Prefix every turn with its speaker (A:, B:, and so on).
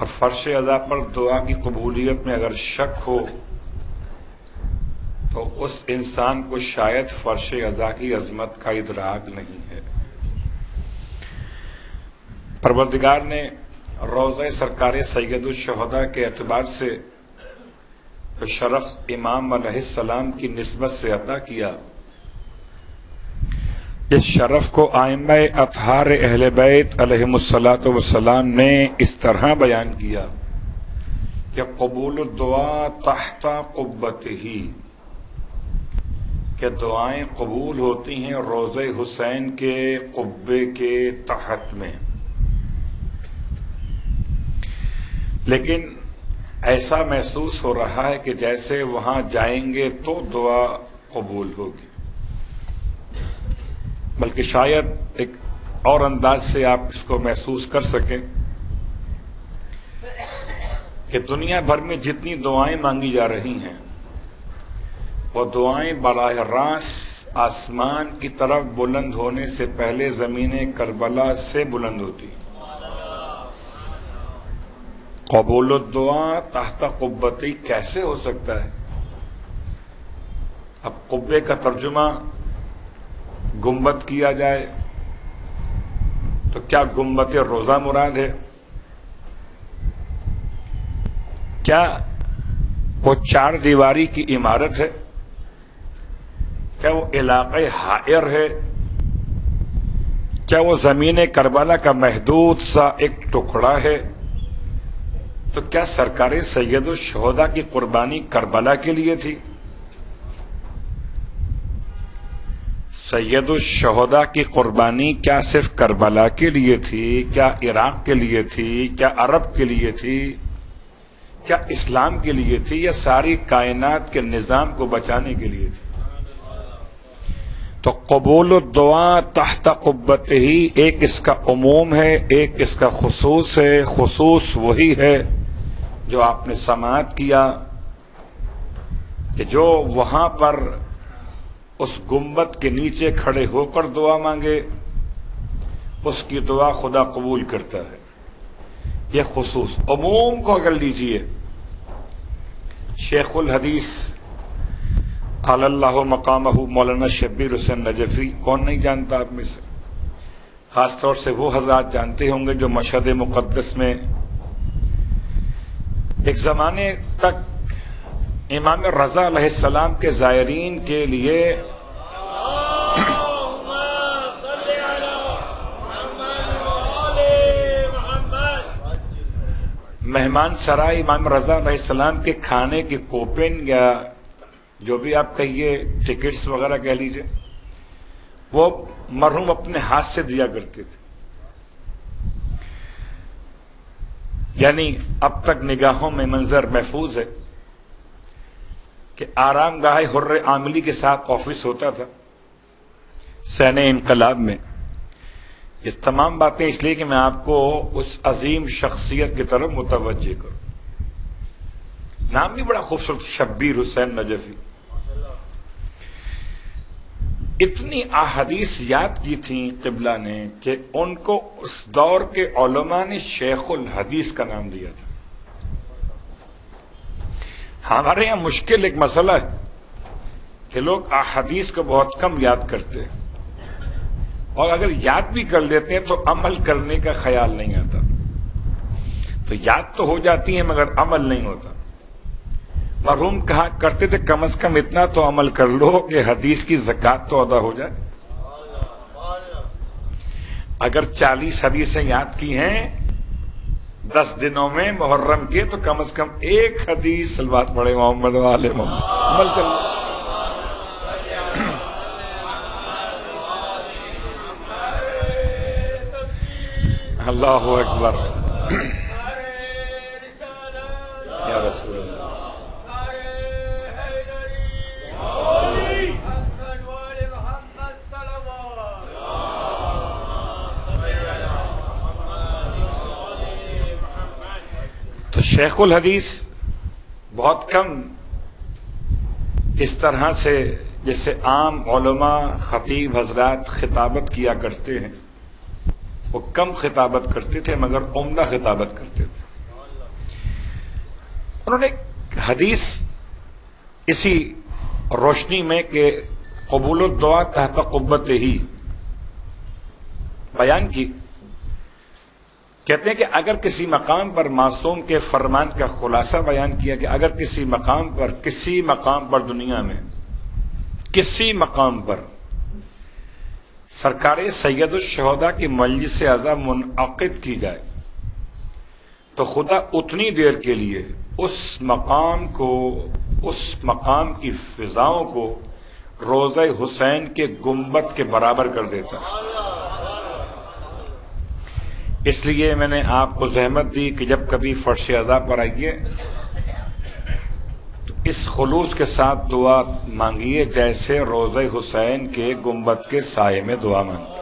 A: اور فرش ادا پر دعا کی قبولیت میں اگر شک ہو تو اس انسان کو شاید فرش ادا کی عظمت کا ادراک نہیں ہے۔ پروردگار نے روضہ سرکار سید الشہداء کے اعتبار سے شرف امام علیہ السلام کی نسبت سے عطا کیا، اس شرف کو ائمہ اطہار اہل بیت علیہم الصلاۃ والسلام نے اس طرح بیان کیا کہ قبول الدعاء تحت قبتہ، کہ دعائیں قبول ہوتی ہیں روضہ حسین کے قبے کے تحت میں۔ لیکن ایسا محسوس ہو رہا ہے کہ جیسے وہاں جائیں گے تو دعا قبول ہوگی، بلکہ شاید ایک اور انداز سے آپ اس کو محسوس کر سکیں کہ دنیا بھر میں جتنی دعائیں مانگی جا رہی ہیں وہ دعائیں براہ راست آسمان کی طرف بلند ہونے سے پہلے زمین کربلا سے بلند ہوتی۔ قبول الدعاء تحت قبتی کیسے ہو سکتا ہے؟ اب قبے کا ترجمہ گنبد کیا جائے تو کیا گنبد روضہ مراد ہے؟ کیا وہ چار دیواری کی عمارت ہے؟ کیا وہ علاقہ حائر ہے؟ کیا وہ زمین کربلا کا محدود سا ایک ٹکڑا ہے؟ تو کیا سرکار سید الشہداء کی قربانی کربلا کے لیے تھی؟ سید الشہداء کی قربانی کیا صرف کربلا کے لیے تھی؟ کیا عراق کے لیے تھی؟ کیا عرب کے لیے تھی؟ کیا اسلام کے لیے تھی؟ یا ساری کائنات کے نظام کو بچانے کے لیے تھی؟ تو قبول الدعاء تحت قبتہ ہی ایک اس کا عموم ہے، ایک اس کا خصوص ہے۔ خصوص وہی ہے جو آپ نے سماعت کیا کہ جو وہاں پر اس گنبد کے نیچے کھڑے ہو کر دعا مانگے اس کی دعا خدا قبول کرتا ہے۔ یہ خصوص عموم کو اگر لیجیے، شیخ الحدیث علی اللہ مقامہ مولانا شبیر حسین نجفی، کون نہیں جانتا آپ میں سے؟ خاص طور سے وہ حضرات جانتے ہوں گے جو مشہد مقدس میں ایک زمانے تک امام رضا علیہ السلام کے زائرین کے لیے مہمان سرائے امام رضا علیہ السلام کے کھانے کے کوپن یا جو بھی آپ کہیے ٹکٹس وغیرہ کہہ لیجئے، وہ مرحوم اپنے ہاتھ سے دیا کرتے تھے۔ یعنی اب تک نگاہوں میں منظر محفوظ ہے کہ آرام گاہ حر عاملی کے ساتھ آفس ہوتا تھا سین انقلاب میں۔ یہ تمام باتیں اس لیے کہ میں آپ کو اس عظیم شخصیت کی طرف متوجہ کروں۔ نام بھی بڑا خوبصورت، شبیر حسین نجفی۔ اتنی احادیث یاد کی تھیں قبلہ نے کہ ان کو اس دور کے علماء نے شیخ الحدیث کا نام دیا تھا۔ ہمارے یہاں مشکل ایک مسئلہ ہے کہ لوگ احادیث کو بہت کم یاد کرتے ہیں، اور اگر یاد بھی کر لیتے ہیں تو عمل کرنے کا خیال نہیں آتا۔ تو یاد تو ہو جاتی ہیں مگر عمل نہیں ہوتا۔ مرحوم کہا کرتے تھے کم از کم اتنا تو عمل کر لو کہ حدیث کی زکوٰۃ تو ادا ہو جائے۔ اگر 40 حدیثیں یاد کی ہیں 10 دنوں میں محرم کے تو کم از کم ایک حدیث صلوات پڑھے محمد و آل محمد، عمل کر لو۔ اللہ اکبر یا رسول اللہ۔ تو شیخ الحدیث بہت کم اس طرح سے جیسے عام علماء خطیب حضرات خطابت کیا کرتے ہیں، وہ کم خطابت کرتے تھے مگر عمدہ خطابت کرتے تھے۔ انہوں نے ایک حدیث اسی روشنی میں کہ قبول الدعا تحت قبت ہی بیان کی. کہتے ہیں کہ اگر کسی مقام پر معصوم کے فرمان کا خلاصہ بیان کیا کہ اگر کسی مقام پر دنیا میں کسی مقام پر سرکار سید الشہداء کی مجلس اعظم منعقد کی جائے تو خدا اتنی دیر کے لیے اس مقام کی فضاؤں کو روضہ حسین کے گنبد کے برابر کر دیتا ہے. اس لیے میں نے آپ کو زحمت دی کہ جب کبھی فرش عزا پر آئیے تو اس خلوص کے ساتھ دعا مانگیے جیسے روضہ حسین کے گنبد کے سائے میں دعا مانگتے.